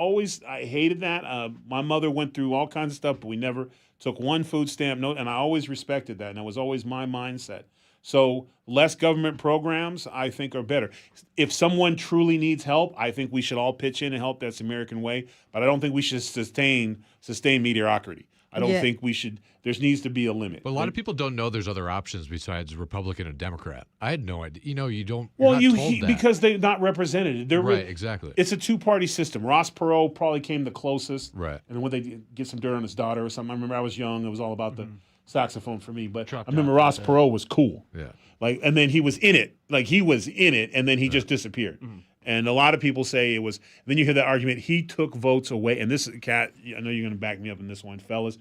hated that. My mother went through all kinds of stuff, but we never took one food stamp note, and I always respected that, and that was always my mindset. So less government programs, I think, are better. If someone truly needs help, I think we should all pitch in and help. That's the American way. But I don't think we should sustain mediocrity. I don't think we should. There needs to be a limit. But a lot of people don't know there's other options besides Republican and Democrat. I had no idea. You don't. Well, because they're not represented. Right, exactly. It's a two-party system. Ross Perot probably came the closest. Right. And when they get some dirt on his daughter or something. I remember I was young. It was all about the saxophone for me. But I remember Ross Perot was cool. Yeah. And then he was in it. And then he just disappeared. Mm-hmm. And a lot of people say it was. Then you hear that argument. He took votes away. And this, Kat, I know you're going to back me up in this one, fellas.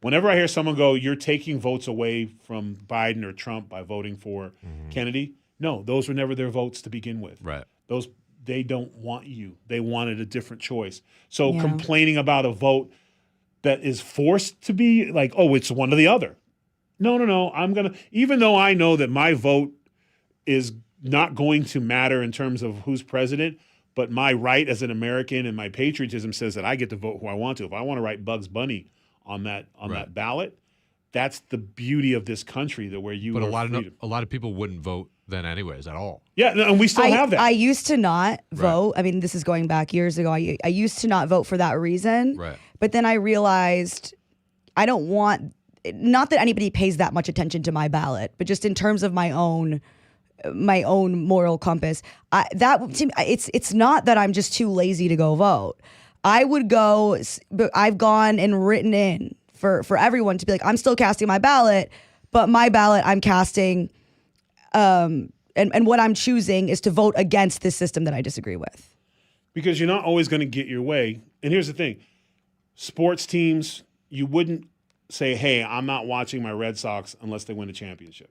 whenever I hear someone go, you're taking votes away from Biden or Trump by voting for Kennedy, no, those were never their votes to begin with. Right. They don't want you. They wanted a different choice. So complaining about a vote that is forced to be like, oh, it's one or the other. No. Even though I know that my vote is not going to matter in terms of who's president, but my right as an American and my patriotism says that I get to vote who I want to. If I want to write Bugs Bunny on that ballot, that's the beauty of this country, that where you. But a lot of people wouldn't vote then, anyways, at all. Yeah, and we still have that. I used to not vote. I mean, this is going back years ago. I used to not vote for that reason. Right. But then I realized I don't want. Not that anybody pays that much attention to my ballot, but just in terms of my own moral compass, it's not that I'm just too lazy to go vote. I would go, but I've gone and written in for everyone to be like, I'm still casting my ballot, but my ballot I'm casting, and what I'm choosing is to vote against this system that I disagree with. Because you're not always going to get your way. And here's the thing, sports teams, you wouldn't say, hey, I'm not watching my Red Sox unless they win a championship.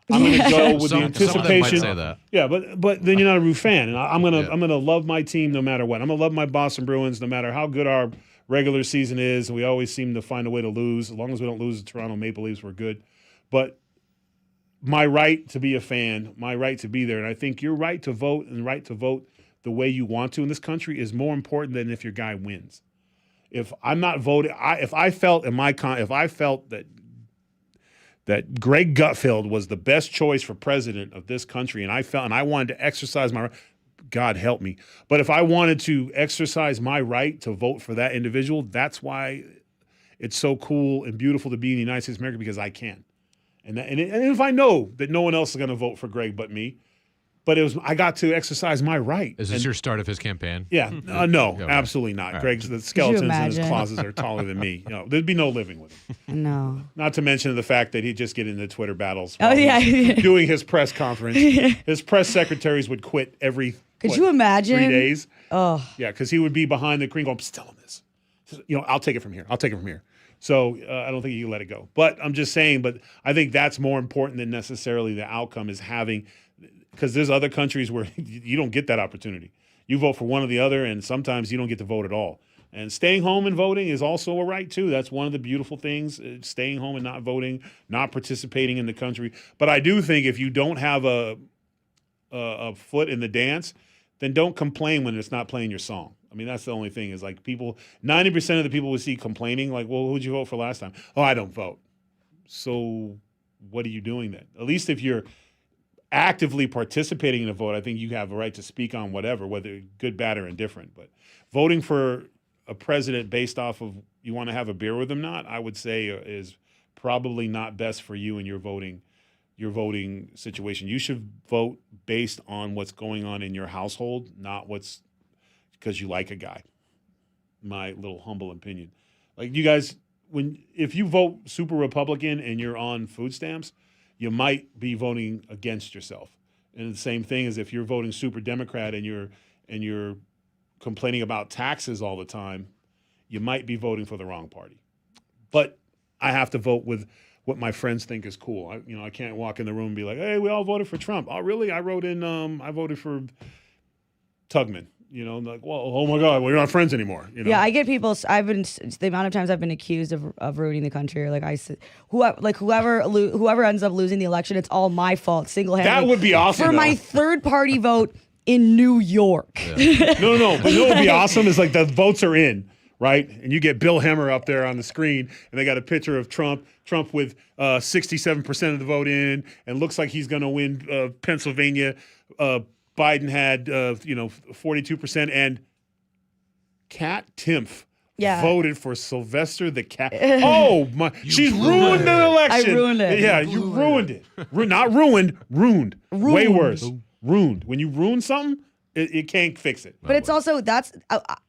I'm going to go with the anticipation. Might say that. Yeah, but then you're not a Roo fan, and I'm gonna love my team no matter what. I'm gonna love my Boston Bruins no matter how good our regular season is. We always seem to find a way to lose. As long as we don't lose the Toronto Maple Leafs, we're good. But my right to be a fan, my right to be there, and I think your right to vote and right to vote the way you want to in this country is more important than if your guy wins. If I'm not voting, if I felt that Greg Gutfeld was the best choice for president of this country, and I wanted to exercise my, God help me, but if I wanted to exercise my right to vote for that individual, that's why it's so cool and beautiful to be in the United States of America, because I can. And if I know that no one else is going to vote for Greg but me, but I got to exercise my right. Is this your start of his campaign? Yeah, no, absolutely not. Right. The skeletons in his closets are taller than me. There'd be no living with him. No. Not to mention the fact that he'd just get into Twitter battles. Doing his press conference. His press secretaries would quit every. Could you imagine? 3 days. Oh. Yeah, because he would be behind the screen going, still on this. I'll take it from here. So I don't think you can let it go. But I'm just saying. But I think that's more important than necessarily the outcome is having. Because there's other countries where you don't get that opportunity. You vote for one or the other, and sometimes you don't get to vote at all. And staying home and voting is also a right, too. That's one of the beautiful things, staying home and not voting, not participating in the country. But I do think if you don't have a foot in the dance, then don't complain when it's not playing your song. I mean, that's the only thing is like 90% of the people we see complaining, like, well, who'd you vote for last time? Oh, I don't vote. So what are you doing then? At least if you're actively participating in a vote, I think you have a right to speak on whatever, whether good, bad, or indifferent. But voting for a president based off of you want to have a beer with him, I would say is probably not best for you and your voting situation. You should vote based on what's going on in your household, not what's because you like a guy. My little humble opinion. Like you guys, if you vote super Republican and you're on food stamps, you might be voting against yourself. And the same thing as if you're voting super Democrat and you're complaining about taxes all the time, you might be voting for the wrong party. But I have to vote with what my friends think is cool. I can't walk in the room and be like, hey, we all voted for Trump. Oh, really? I voted for Tugman. Like, well, oh my God, well, you're not friends anymore. Yeah, I get people. The amount of times I've been accused of ruining the country. Or like I said, whoever ends up losing the election, it's all my fault, single-handed. That would be awesome for my third-party vote in New York. Yeah. No, but what would be awesome is like the votes are in, right? And you get Bill Hemmer up there on the screen, and they got a picture of Trump with 67% of the vote in, and looks like he's going to win Pennsylvania. Biden had 42%, and Kat Timpf voted for Sylvester the Cat. Oh my! She's ruined the election. I ruined it. Yeah, you ruined it. Not ruined, ruined. Way worse. Ruined. When you ruin something, it can't fix it. But it's also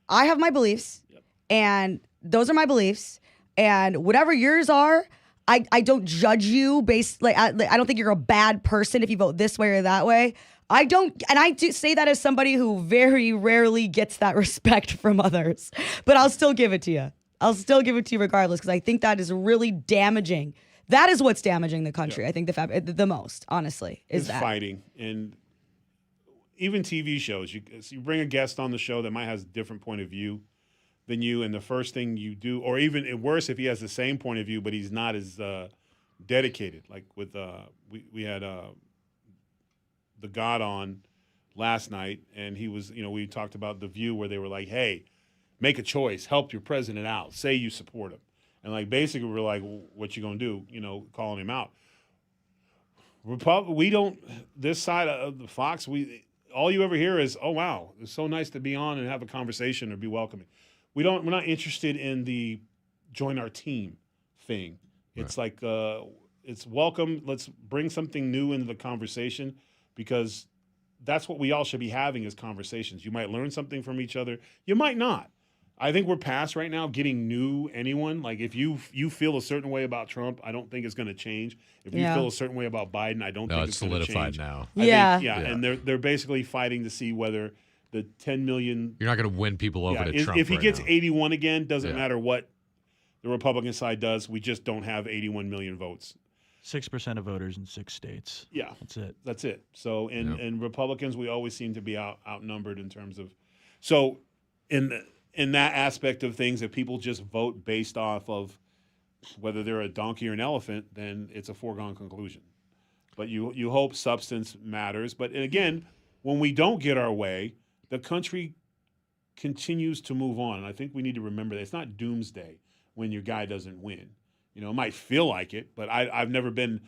I have my beliefs, and those are my beliefs, and whatever yours are. I don't judge you based I don't think you're a bad person if you vote this way or that way. I don't, and I do say that as somebody who very rarely gets that respect from others, but I'll still give it to you. I'll still give it to you regardless because I think that is really damaging. That is what's damaging the country. I think the most, honestly, is that fighting. And even TV shows, you bring a guest on the show that might have a different point of view than you, and the first thing you do, or even worse, if he has the same point of view but he's not as dedicated. Like with we had the God on last night, and he was, we talked about The View where they were like, hey, make a choice, help your president out, say you support him. And like basically we're like, well, what you gonna do? Calling him out. We don't. This side of the Fox, all you ever hear is, "Oh wow, it's so nice to be on and have a conversation or be welcoming." We're not interested in the join our team thing. It's like it's welcome. Let's bring something new into the conversation because that's what we all should be having as conversations. You might learn something from each other. You might not. I think we're past right now getting new anyone. Like if you feel a certain way about Trump, I don't think it's going to change. If you feel a certain way about Biden, I don't think it's going to change. No, it's solidified now. I think, and they're basically fighting to see whether the 10 million. You're not going to win people over to Trump. If he gets now. 81 again, doesn't matter what the Republican side does. We just don't have 81 million votes. 6% of voters in 6 states. Yeah, that's it. So in Republicans, we always seem to be outnumbered in terms of. So in that aspect of things, if people just vote based off of whether they're a donkey or an elephant, then it's a foregone conclusion. But you hope substance matters. But again, when we don't get our way, the country continues to move on. And I think we need to remember that it's not doomsday when your guy doesn't win. It might feel like it, but I've never been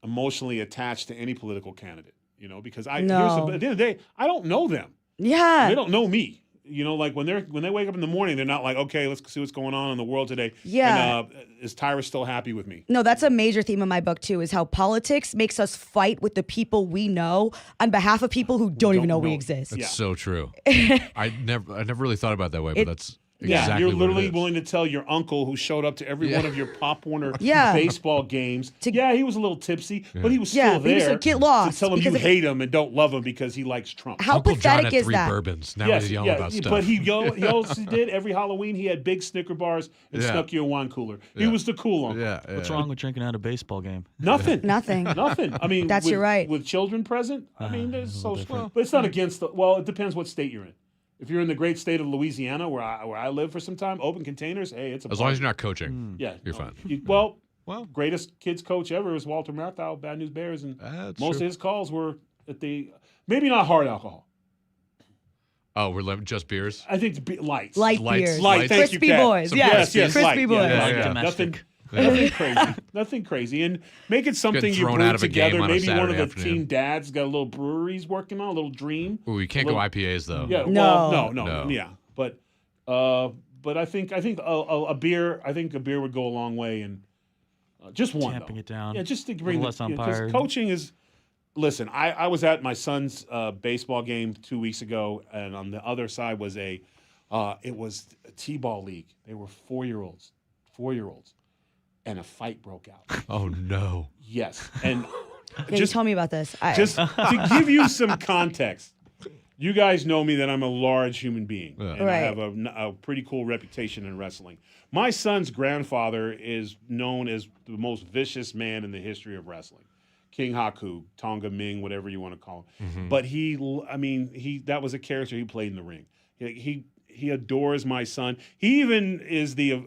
emotionally attached to any political candidate, because at the end of the day, I don't know them. Yeah. They don't know me. Like when they wake up in the morning, they're not like, okay, let's see what's going on in the world today. Yeah. And, is Tyrus still happy with me? No, that's a major theme of my book too, is how politics makes us fight with the people we know on behalf of people who don't even know we exist. That's so true. I never really thought about it that way, but that's exactly you're literally what it is. willing to tell your uncle who showed up to every one of your Pop Warner baseball games. He was a little tipsy, but he was still there. Get lost. To tell him you hate him and don't love him because he likes Trump. How Uncle pathetic John had is 3 that? bourbons. Now he's yelling about stuff. But he also did every Halloween. He had big Snicker bars and snuck you a wine cooler. He was the cool uncle. What's wrong with drinking at a baseball game? Nothing. Nothing. I mean, you're right. With children present, I mean, there's but it's not against it depends what state you're in. If you're in the great state of Louisiana, where I lived for some time, open containers, hey, it's a as long as you're not coaching. You're fine. Well, greatest kids coach ever is Walter Matthau, Bad News Bears, and most of his calls were at maybe not hard alcohol. Oh, we're just beers? I think lights. Light beers. Light. Thank Crispy you, Kat. boys. Yes. Crispy Crispy boys. Nothing crazy. Nothing crazy. And make it something you bring together. Maybe one of the teen dads got a little brewery he's working on, a little dream. Ooh, you can't go IPAs though. Yeah. No. Yeah. But I think a beer. I think a beer would go a long way, and just one. Tamping it down. Yeah, just to bring less umpires. Because coaching is. Listen, I was at my son's baseball game 2 weeks ago, and on the other side was it was a t-ball league. They were 4-year-olds, and a fight broke out. Oh no! Yes, and just tell me about this. Just to give you some context, you guys know me that I'm a large human being, and I have a pretty cool reputation in wrestling. My son's grandfather is known as the most vicious man in the history of wrestling. King Haku, Tonga Ming, whatever you want to call him. Mm-hmm. But that was a character he played in the ring. He adores my son. He even is the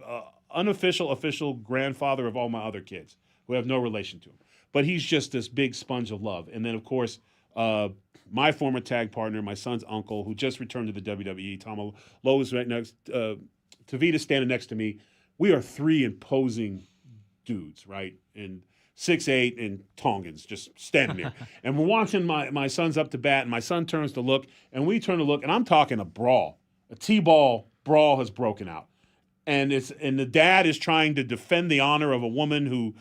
official grandfather of all my other kids who have no relation to him. But he's just this big sponge of love. And then, of course, my former tag partner, my son's uncle, who just returned to the WWE, Tom Lowe's right next, Tavita standing next to me. We are 3 imposing dudes, right? And 6'8" and Tongans just standing there. And we're watching my son's up to bat, and my son turns to look, and we turn to look, and I'm talking a brawl. A T-ball brawl has broken out. And the dad is trying to defend the honor of a woman who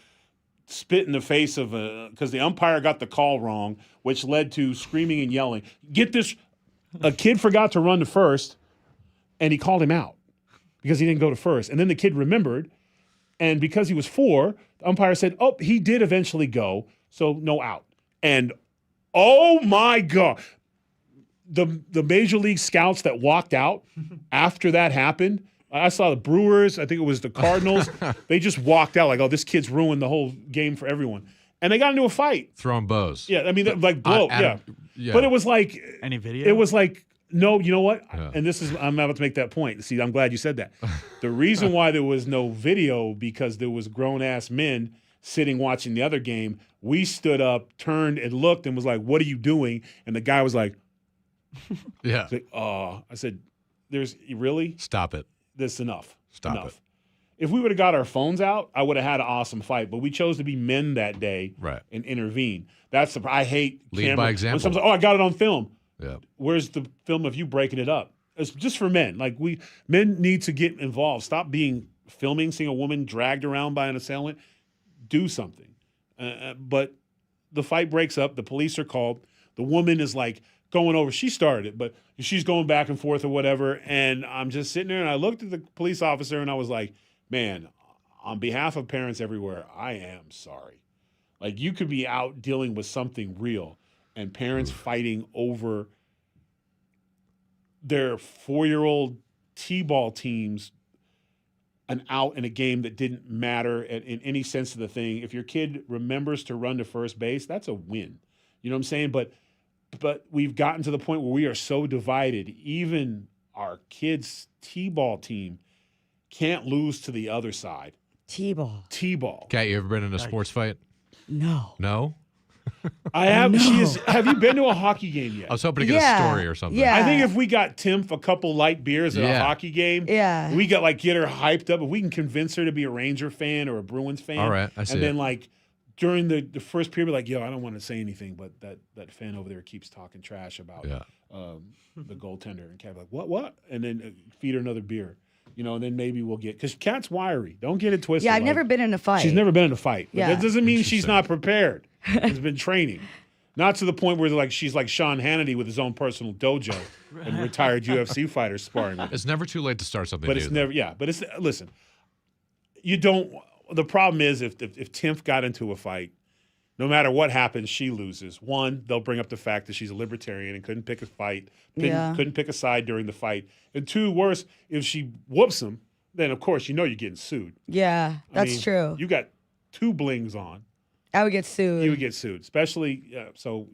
spit in the face of because the umpire got the call wrong, which led to screaming and yelling. Get this, a kid forgot to run to first, and he called him out because he didn't go to first. And then the kid remembered, and because he was 4, the umpire said, oh, he did eventually go, so no out. And, oh, my God. The Major League scouts that walked out after that happened, I saw the Brewers. I think it was the Cardinals. They just walked out like, oh, this kid's ruined the whole game for everyone. And they got into a fight. Throwing bows. Yeah, I mean, like blow. Yeah. But it was like. Any video? It was like, no, you know what? Yeah. And I'm about to make that point. See, I'm glad you said that. The reason why there was no video, because there was grown-ass men sitting watching the other game. We stood up, turned, and looked and was like, what are you doing? And the guy was like, yeah. Like, oh. I said, really? Stop it. This is enough. Stop enough. it. If we would have got our phones out, I would have had an awesome fight. But we chose to be men that day and intervene. That's I hate lead camera. by example. When someone's like, oh, I got it on film. Yeah. Where's the film of you breaking it up? It's just for men. Like men need to get involved. Stop filming, seeing a woman dragged around by an assailant. Do something. But the fight breaks up. The police are called. The woman is like going over. She started it, but she's going back and forth or whatever. And I'm just sitting there, and I looked at the police officer, and I was like, man, on behalf of parents everywhere, I am sorry. Like, you could be out dealing with something real, and parents fighting over their 4-year-old T-ball teams an out in a game that didn't matter in any sense of the thing. If your kid remembers to run to first base, that's a win. You know what I'm saying? But we've gotten to the point where we are so divided. Even our kids' T-ball team can't lose to the other side. T-ball. Kat, you ever been in a sports fight? No. No? I have. Have you been to a hockey game yet? I was hoping to get a story or something. Yeah. I think if we got Timpf a couple light beers at a hockey game, we get her hyped up. If we can convince her to be a Ranger fan or a Bruins fan, all right, I see. And then during the first period, like, yo, I don't want to say anything, but that fan over there keeps talking trash about the goaltender, and Kat like, what? And then feed her another beer. You know, and then maybe we'll get – because Kat's wiry. Don't get it twisted. Yeah, I've never been in a fight. She's never been in a fight. Yeah. That doesn't mean she's not prepared. She's been training. Not to the point where she's like Sean Hannity with his own personal dojo and retired UFC fighters sparring with him. It's never too late to start something But new. it's never – yeah. But it's – listen, you don't – the problem is if Timpf got into a fight, no matter what happens, she loses. One, they'll bring up the fact that she's a libertarian and couldn't pick a fight, couldn't pick a side during the fight. And two, worse, if she whoops him, then, of course, you're getting sued. Yeah, that's true. You got 2 blings on. I would get sued. You would get sued, especially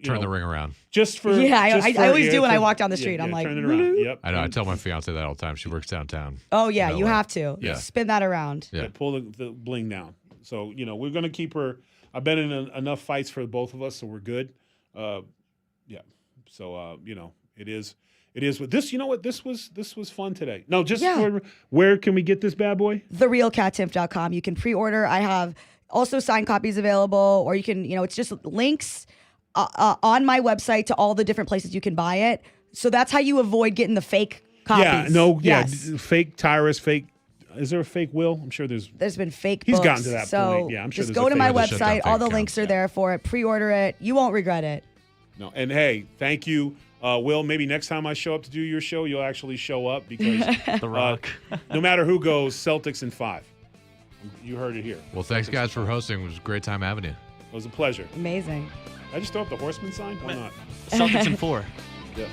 turn the ring around. Just for I always do when I walk down the street. I'm like, turn it around. Yep. I know. I tell my fiance that all the time. She works downtown. Oh yeah, you have to. Yeah. Spin that around. Yeah. Pull the bling down. So we're gonna keep her. I've been in enough fights for both of us, so we're good. Yeah. So it is. It is. But this, you know what? This was fun today. No, just where can we get this bad boy? TheRealCatTimpf.com. You can pre-order. I have also signed copies available, or you can, it's just links on my website to all the different places you can buy it. So that's how you avoid getting the fake copies. Fake Tyrus, fake. Is there a fake Will? I'm sure there's been fake He's books. gotten to that point. Yeah, I'm sure just go to my website. All the links are there for it. Pre-order it. You won't regret it. No, and hey, thank you. Will, maybe next time I show up to do your show, you'll actually show up because The Rock. No matter who goes, Celtics in 5. You heard it here. Well, thanks, guys, for hosting. It was a great time having you. It was a pleasure. Amazing. I just throw up the horseman sign? Why not? Celtics in 4. Yeah.